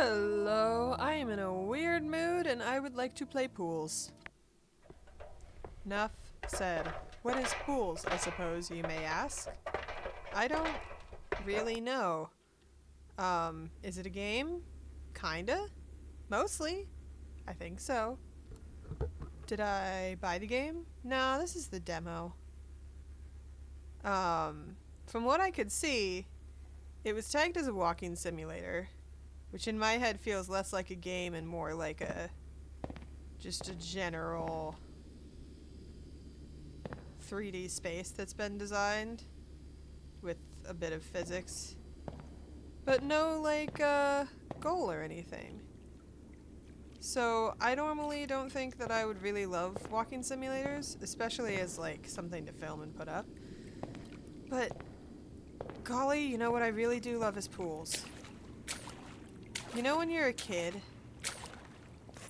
Hello, I am in a weird mood and I would like to play pools. Enough said. What is pools, I suppose you may ask? I don't really know. Is it a game? Kinda? Mostly? I think so. Did I buy the game? No, this is the demo. From what I could see, it was tagged as a walking simulator, which in my head feels less like a game and more like just a general 3D space that's been designed with a bit of physics. But no, goal or anything. So, I normally don't think that I would really love walking simulators, especially as, something to film and put up. But, golly, you know what I really do love is pools. You know when you're a kid,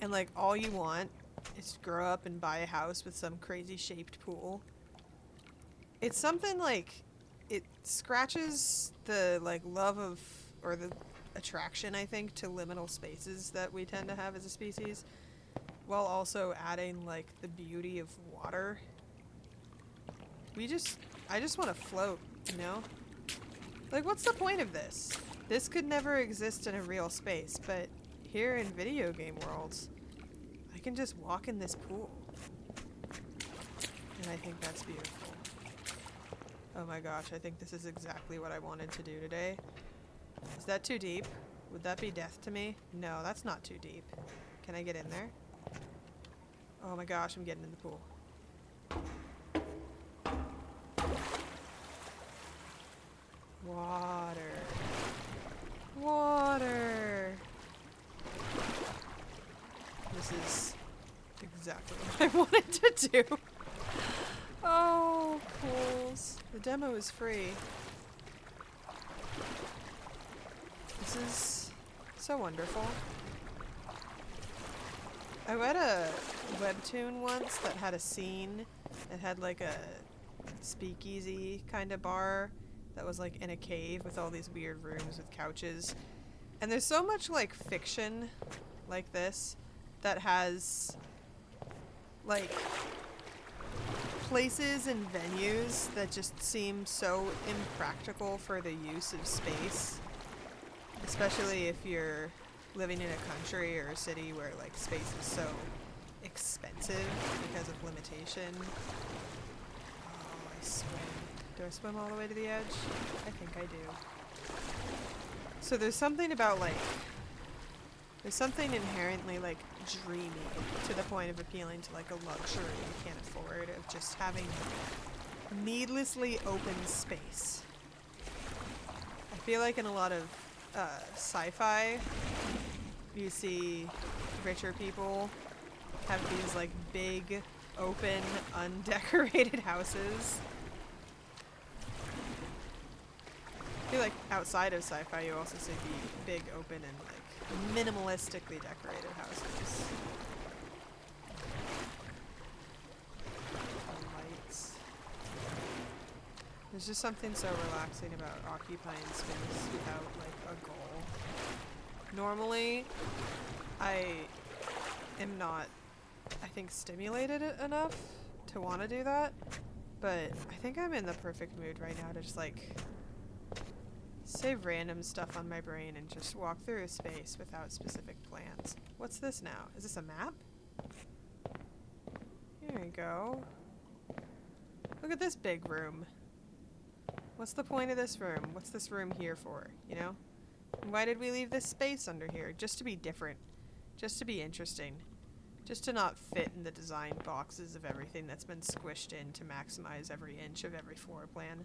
and, all you want is to grow up and buy a house with some crazy shaped pool? It's something, it scratches the, love of, or the attraction, I think, to liminal spaces that we tend to have as a species, while also adding, the beauty of water. I just want to float, you know? What's the point of this? This could never exist in a real space, but here in video game worlds, I can just walk in this pool. And I think that's beautiful. Oh my gosh, I think this is exactly what I wanted to do today. Is that too deep? Would that be death to me? No, that's not too deep. Can I get in there? Oh my gosh, I'm getting in the pool. Water. Water. This is exactly what I wanted to do. Oh, pools. The demo is free. This is so wonderful. I read a webtoon once that had a scene that had a speakeasy kind of bar that was in a cave with all these weird rooms with couches. And there's so much fiction like this that has places and venues that just seem so impractical for the use of space. Especially if you're living in a country or a city where space is so expensive because of limitation. Oh, I swim. Do I swim all the way to the edge? I think I do. So there's something about there's something inherently dreamy to the point of appealing to a luxury you can't afford, of just having needlessly open space. I feel like in a lot of sci-fi, you see richer people have these big, open, undecorated houses. I feel like outside of sci-fi you also see the big, open, and minimalistically decorated houses. Lights. There's just something so relaxing about occupying space without a goal. Normally, I am not, I think, stimulated enough to want to do that, but I think I'm in the perfect mood right now to just save random stuff on my brain and just walk through a space without specific plans. What's this now? Is this a map? Here we go. Look at this big room. What's the point of this room? What's this room here for, you know? Why did we leave this space under here? Just to be different. Just to be interesting. Just to not fit in the design boxes of everything that's been squished in to maximize every inch of every floor plan.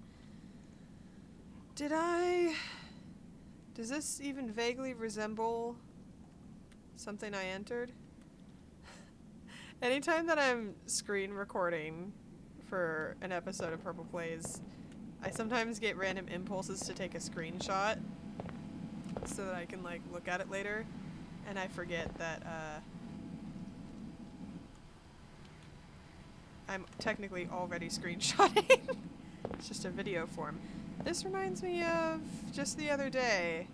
Does this even vaguely resemble something I entered? Anytime that I'm screen recording for an episode of Purple Plays, I sometimes get random impulses to take a screenshot so that I can look at it later, and I forget that I'm technically already screenshotting. It's just a video form. This reminds me of just the other day.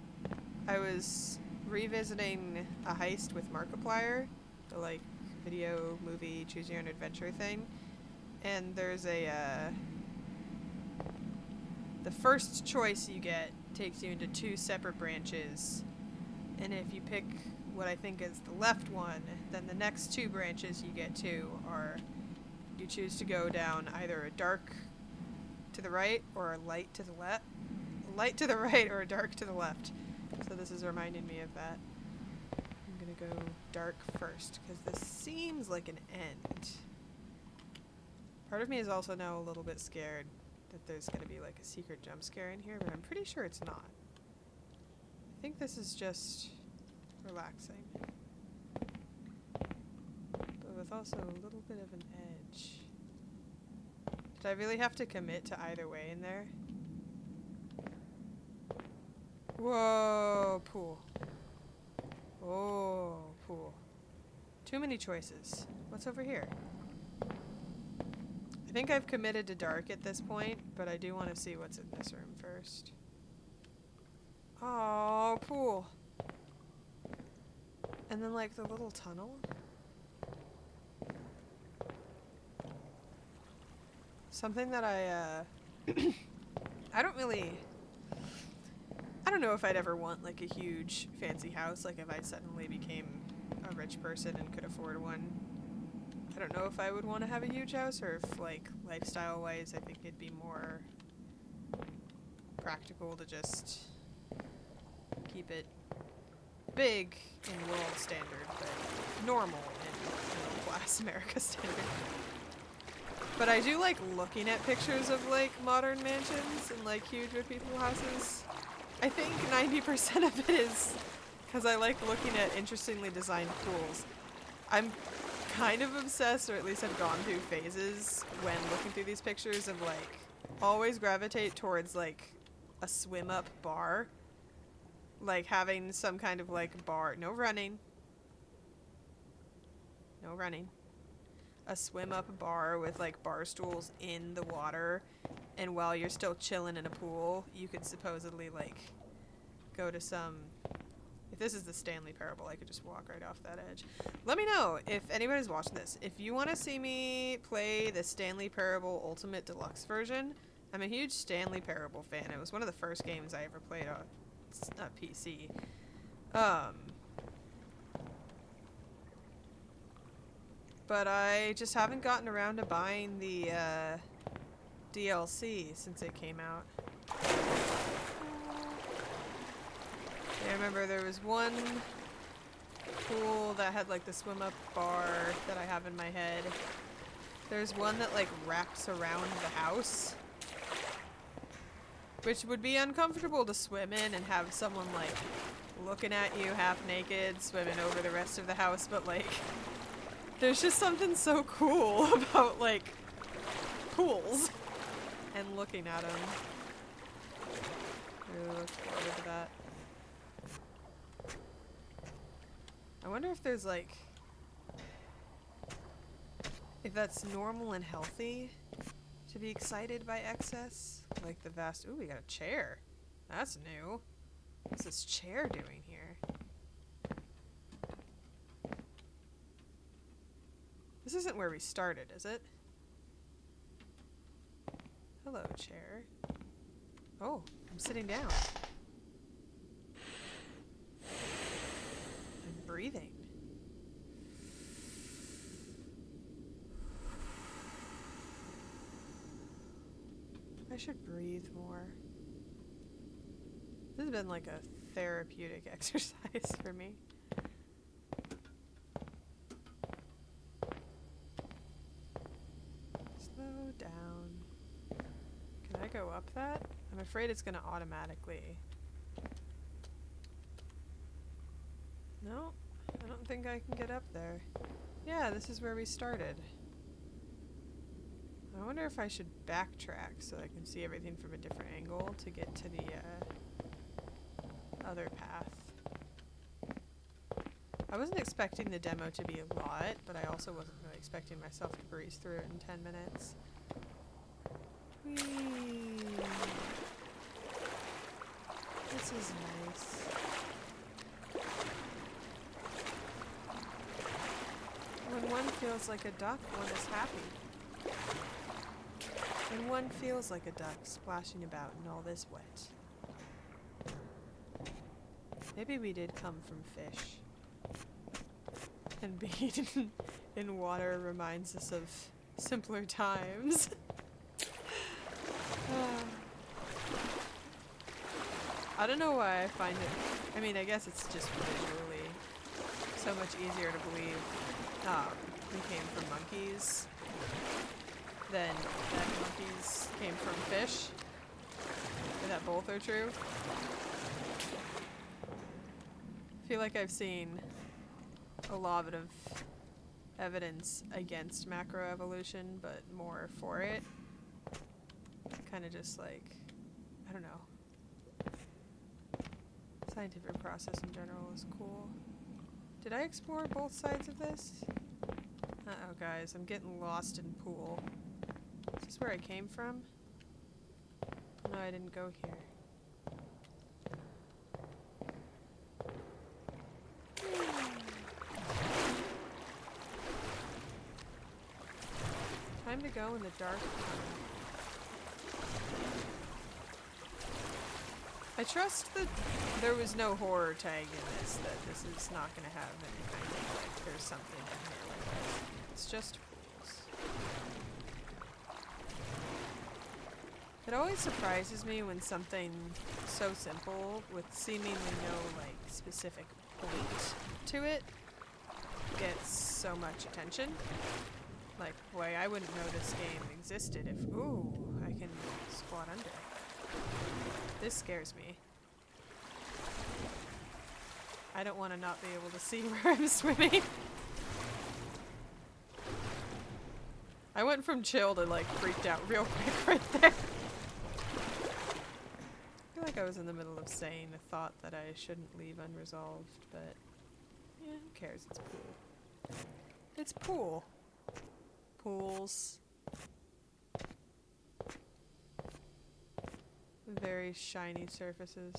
I was revisiting a heist with Markiplier, the like video movie choose your own adventure thing, and there's a the first choice you get takes you into two separate branches, and if you pick what I think is the left one, then the next two branches you get to are you choose to go down either a dark to the right or a light to the left, light to the right or a dark to the left. So this is reminding me of that. I'm gonna go dark first because this seems like an end. Part of me is also now a little bit scared that there's gonna be like a secret jump scare in here, but I'm pretty sure it's not. I think this is just relaxing, but with also a little bit of an edge. Did I really have to commit to either way in there? Whoa, pool. Oh, pool. Too many choices. What's over here? I think I've committed to dark at this point, but I do want to see what's in this room first. Oh, pool. And then like the little tunnel. Something that I I don't know if I'd ever want like a huge fancy house, like if I suddenly became a rich person and could afford one. I don't know if I would want to have a huge house, or if like lifestyle wise I think it'd be more practical to just keep it big in world standard, but normal in middle class America standard. But I do like looking at pictures of like modern mansions and like huge rich people houses. I think 90% of it is because I like looking at interestingly designed pools. I'm kind of obsessed, or at least I've gone through phases when looking through these pictures of like always gravitate towards like a swim up bar. Like having some kind of like bar. No running. No running. A swim up bar with like bar stools in the water, and while you're still chilling in a pool, you could supposedly like go to some. If this is the Stanley Parable, I could just walk right off that edge. Let me know if anybody's watching this. If you want to see me play the Stanley Parable Ultimate Deluxe version, I'm a huge Stanley Parable fan. It was one of the first games I ever played on PC. But I just haven't gotten around to buying the DLC since it came out. Yeah, I remember there was one pool that had like the swim up bar that I have in my head. There's one that like wraps around the house, which would be uncomfortable to swim in and have someone like looking at you half naked swimming over the rest of the house, but like there's just something so cool about, like, pools and looking at them. Really look forward to that. I wonder if there's, like, if that's normal and healthy to be excited by excess. Like the vast... Ooh, we got a chair. That's new. What's this chair doing here? This isn't where we started, is it? Hello, chair. Oh, I'm sitting down. I'm breathing. I should breathe more. This has been like a therapeutic exercise for me. Slow down. Can I go up that? I'm afraid it's gonna automatically... No, I don't think I can get up there. Yeah, this is where we started. I wonder if I should backtrack so I can see everything from a different angle to get to the other path. I wasn't expecting the demo to be a lot, but I also wasn't really expecting myself to breeze through it in 10 minutes. Whee! This is nice. feels like a duck, one is happy. And one feels like a duck splashing about in all this wet. Maybe we did come from fish. And being in water reminds us of simpler times. I don't know why I find it... I mean, I guess it's just visually so much easier to believe we came from monkeys than that monkeys came from fish. And that both are true. I feel like I've seen a lot of evidence against macroevolution, but more for it. Kind of just like, I don't know. Scientific process in general is cool. Did I explore both sides of this? Uh-oh, guys, I'm getting lost in pool. Is this where I came from? No, I didn't go here. Time to go in the dark tunnel. I trust that there was no horror tag in this, that this is not going to have any kind of, like, there's something in here like this. It's just pools. It always surprises me when something so simple, with seemingly no, like, specific point to it, gets so much attention. Like, boy, I wouldn't know this game existed if, ooh, I can squat under. This scares me. I don't want to not be able to see where I'm swimming. I went from chill to, like, freaked out real quick right there. I feel like I was in the middle of saying a thought that I shouldn't leave unresolved, but yeah, who cares? It's pool. It's pool. Pools. Very shiny surfaces.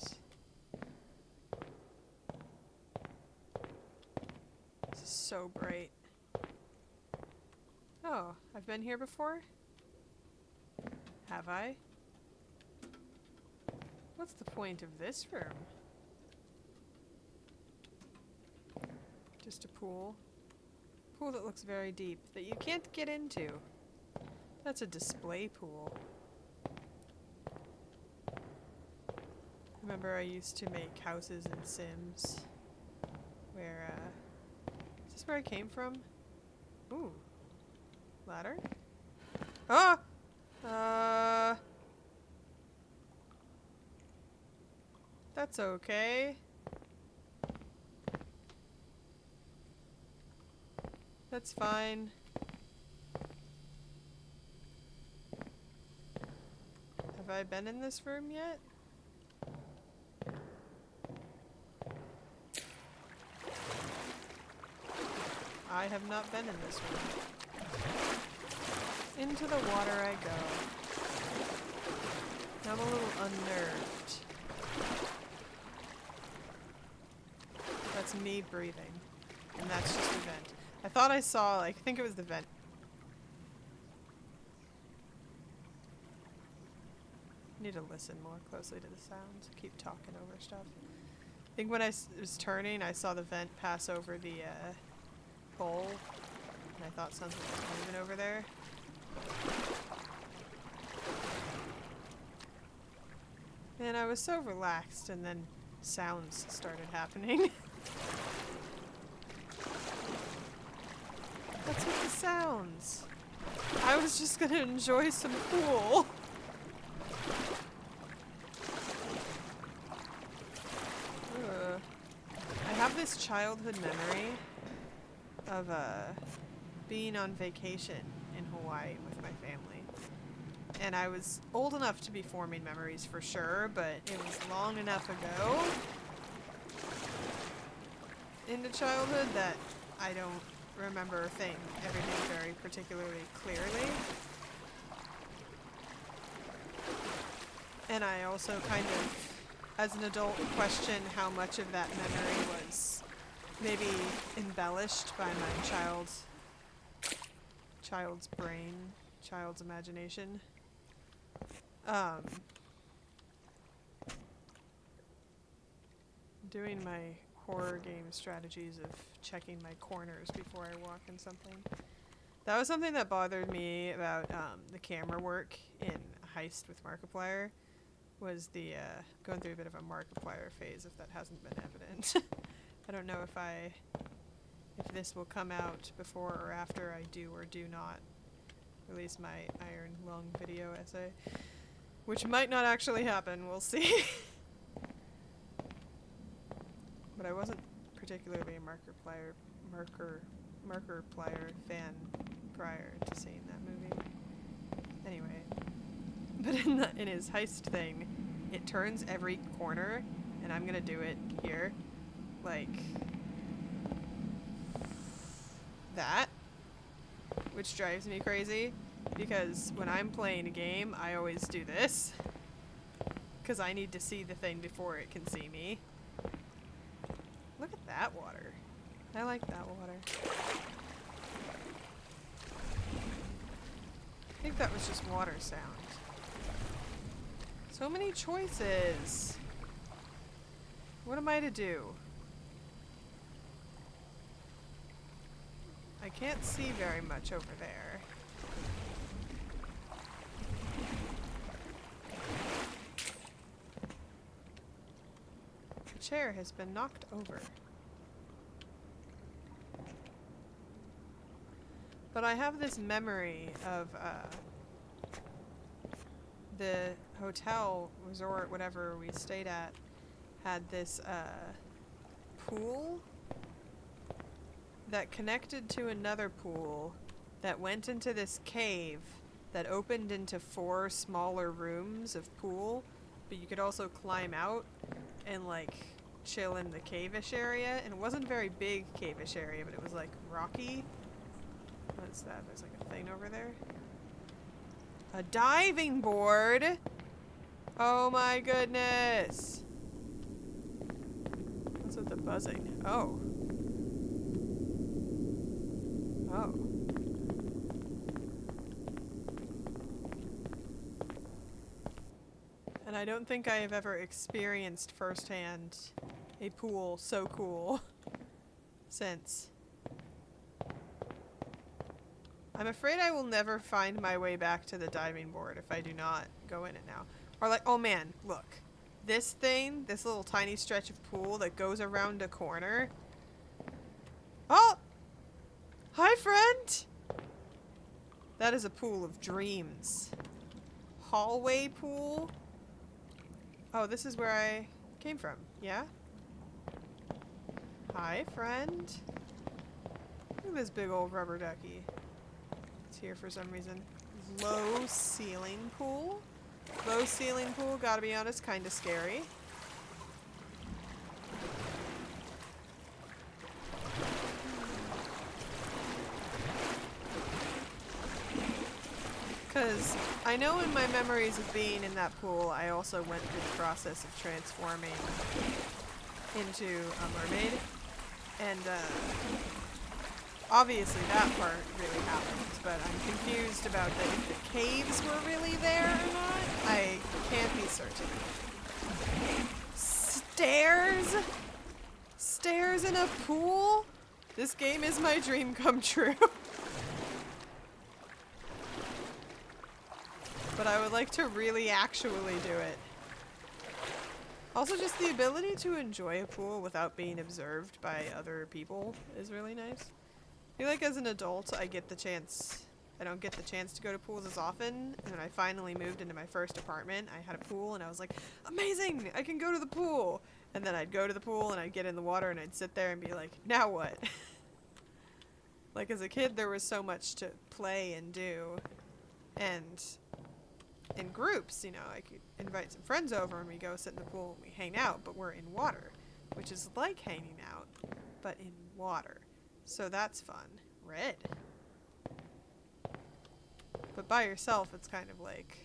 This is so bright. Oh, I've been here before? Have I? What's the point of this room? Just a pool. Pool that looks very deep, that you can't get into. That's a display pool. Remember I used to make houses in Sims where, is this where I came from? Ooh. Ladder? Ah! That's okay. That's fine. Have I been in this room yet? I have not been in this room. Into the water I go. I'm a little unnerved. That's me breathing. And that's just a vent. I thought I saw, like, I think it was the vent. I need to listen more closely to the sounds. Keep talking over stuff. I think when I was turning, I saw the vent pass over the pole. And I thought something was moving over there. And I was so relaxed, and then sounds started happening. What's with the sounds? I was just gonna enjoy some pool. I have this childhood memory of being on vacation in Hawaii with my family. And I was old enough to be forming memories for sure, but it was long enough ago into childhood that I don't remember everything very particularly clearly. And I also kind of, as an adult, question how much of that memory was maybe embellished by my child's brain, child's imagination. Doing my horror game strategies of checking my corners before I walk in something. That was something that bothered me about the camera work in Heist with Markiplier, was the going through a bit of a Markiplier phase, if that hasn't been evident. I don't know if this will come out before or after I do or do not release my Iron Lung video essay, which might not actually happen, we'll see. But I wasn't particularly a Markiplier fan prior to seeing that movie. Anyway, but in his heist thing, it turns every corner, and I'm gonna do it here, like that, which drives me crazy, because when I'm playing a game, I always do this, because I need to see the thing before it can see me. Look at that water. I like that water. I think that was just water sound. So many choices. What am I to do? I can't see very much over there. The chair has been knocked over. But I have this memory of the hotel, resort, whatever we stayed at, had this pool that connected to another pool that went into this cave that opened into 4 smaller rooms of pool, but you could also climb out and like chill in the cave-ish area, and it wasn't a very big cave-ish area, but it was like rocky. What's that? There's like a thing over there. A diving board? Oh my goodness. What's with the buzzing? Oh. Oh. And I don't think I have ever experienced firsthand a pool so cool since. I'm afraid I will never find my way back to the diving board if I do not go in it now. Or like, oh man, look. This thing, this little tiny stretch of pool that goes around a corner. Oh! Hi, friend! That is a pool of dreams. Hallway pool? Oh, this is where I came from, yeah? Hi, friend. Look at this big old rubber ducky. Here for some reason. Low ceiling pool. Low ceiling pool, gotta be honest, kinda scary. Because I know in my memories of being in that pool, I also went through the process of transforming into a mermaid. And, obviously that part really happened, but I'm confused about if the caves were really there or not. I can't be certain. Stairs? Stairs in a pool? This game is my dream come true. But I would like to really actually do it. Also, just the ability to enjoy a pool without being observed by other people is really nice. I feel like as an adult, I don't get the chance to go to pools as often, and when I finally moved into my first apartment, I had a pool, and I was like, amazing, I can go to the pool! And then I'd go to the pool, and I'd get in the water, and I'd sit there and be like, now what? Like, as a kid, there was so much to play and do, and in groups, you know, I could invite some friends over, and we go sit in the pool, and we hang out, but we're in water, which is like hanging out, but in water. So that's fun. Red. But by yourself, it's kind of like,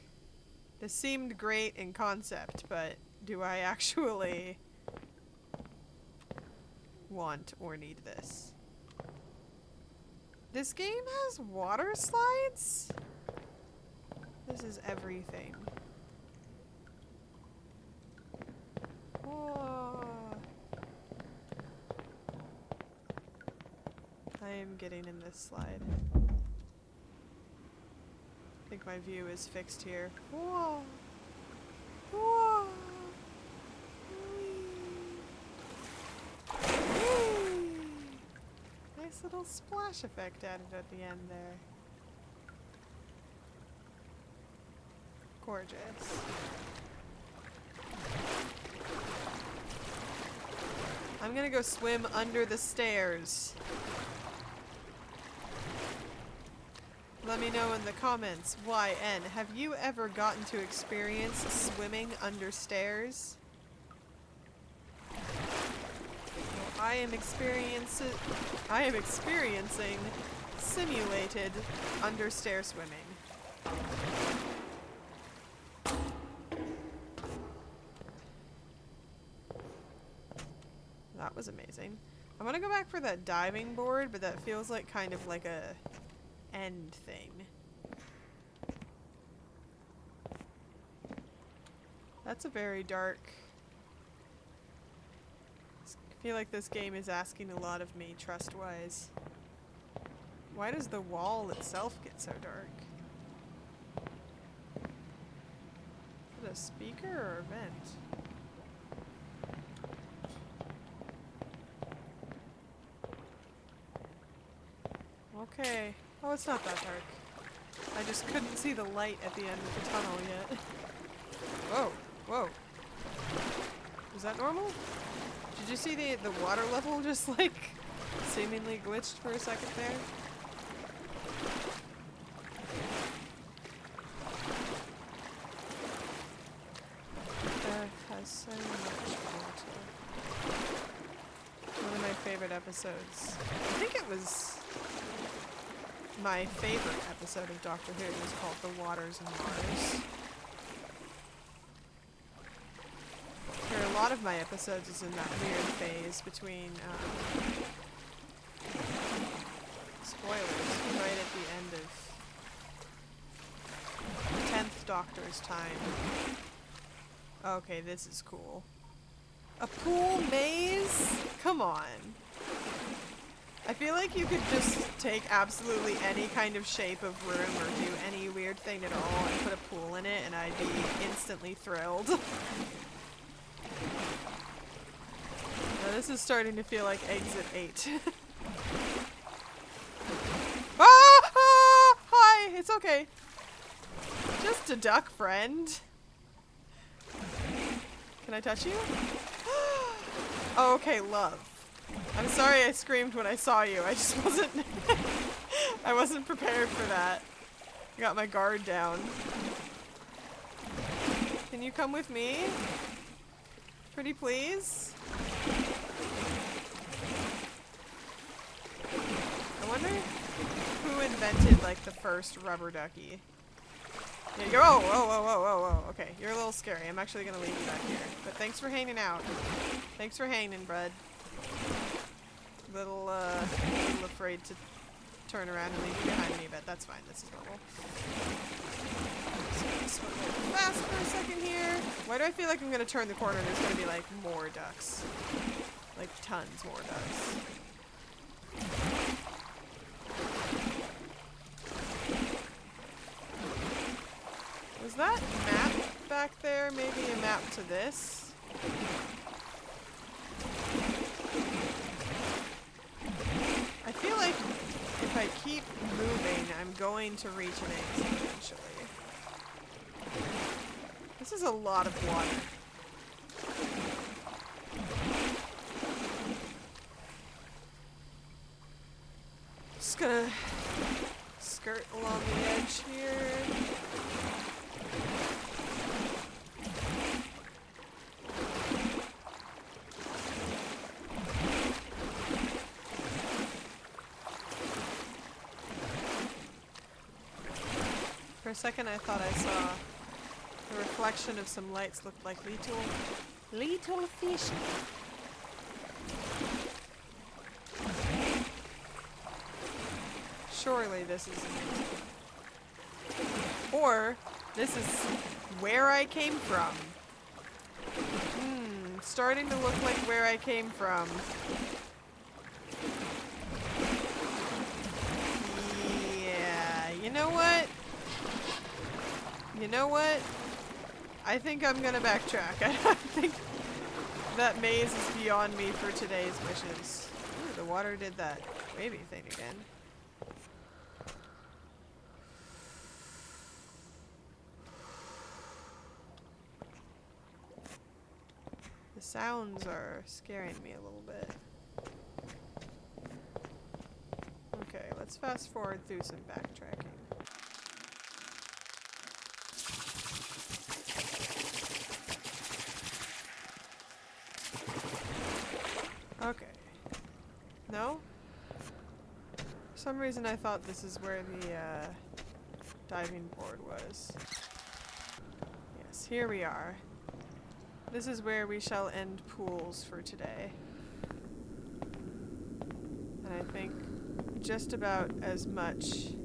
this seemed great in concept, but do I actually want or need this? This game has water slides? This is everything. Whoa. I am getting in this slide. I think my view is fixed here. Whoa. Whoa. Whee. Nice little splash effect added at the end there. Gorgeous. I'm gonna go swim under the stairs. Let me know in the comments, YN, have you ever gotten to experience swimming under stairs? Well, I am experiencing simulated under stair swimming. That was amazing. I want to go back for that diving board, but that feels like kind of like a end thing. That's a very dark... I feel like this game is asking a lot of me, trust-wise. Why does the wall itself get so dark? Is it a speaker or a vent? Okay. Oh, it's not that dark. I just couldn't see the light at the end of the tunnel yet. Whoa. Whoa. Is that normal? Did you see the water level just like seemingly glitched for a second there? Earth has so much water. One of my favorite episodes. I think it was my favorite episode of Doctor Who was called The Waters and Mars. For a lot of my episodes is in that weird phase between, spoilers, right at the end of 10th Doctor's time. Okay, this is cool. A pool maze? Come on. I feel like you could just take absolutely any kind of shape of room or do any weird thing at all and put a pool in it and I'd be instantly thrilled. Now this is starting to feel like Exit 8. Ah! Hi! It's okay. Just a duck friend. Can I touch you? Oh, okay, love. I'm sorry I screamed when I saw you. I just wasn't... I wasn't prepared for that. I got my guard down. Can you come with me? Pretty please? I wonder who invented, like, the first rubber ducky. Yeah, you're- oh, whoa, whoa, whoa, whoa, whoa. Okay, you're a little scary. I'm actually gonna leave you back here. But thanks for hanging out. Thanks for hanging, bud. Little afraid to turn around and leave you behind me, but that's fine. This is normal. So just swim a little fast for a second here. Why do I feel like I'm gonna turn the corner and there's gonna be, like, more ducks? Like, tons more ducks. Was that map back there maybe a map to this? I feel like if I keep moving, I'm going to reach an exit eventually. This is a lot of water. Just gonna skirt along the edge here. For a second I thought I saw the reflection of some lights looked like little fish. Surely this is... Or, this is where I came from. Starting to look like where I came from. Yeah, you know what? You know what? I think I'm gonna backtrack. I think that maze is beyond me for today's wishes. Ooh, the water did that wavy thing again. The sounds are scaring me a little bit. Okay, let's fast forward through some backtracking. Okay. No? For some reason I thought this is where the diving board was. Yes, here we are. This is where we shall end pools for today. And I think just about as much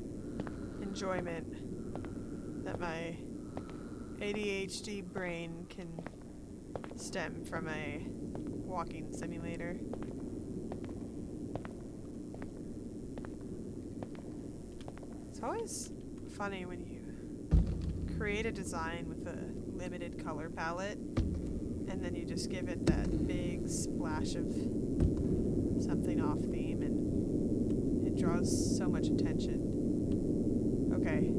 enjoyment that my ADHD brain can stem from a walking simulator. It's always funny when you create a design with a limited color palette and then you just give it that big splash of something off theme and it draws so much attention. Okay.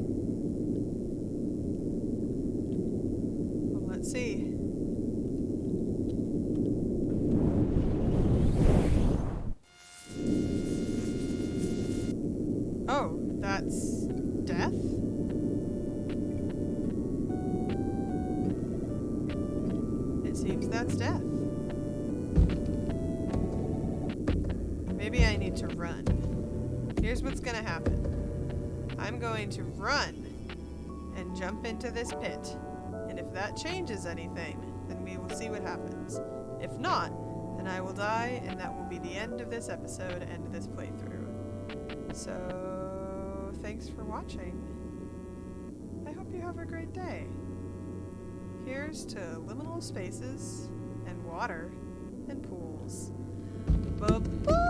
Well, let's see. Oh, that's death? It seems that's death. Maybe I need to run. Here's what's gonna happen. I'm going to run and jump into this pit. And if that changes anything, then we will see what happens. If not, then I will die and that will be the end of this episode and this playthrough. So, thanks for watching. I hope you have a great day. Here's to liminal spaces and water and pools. Bye-bye!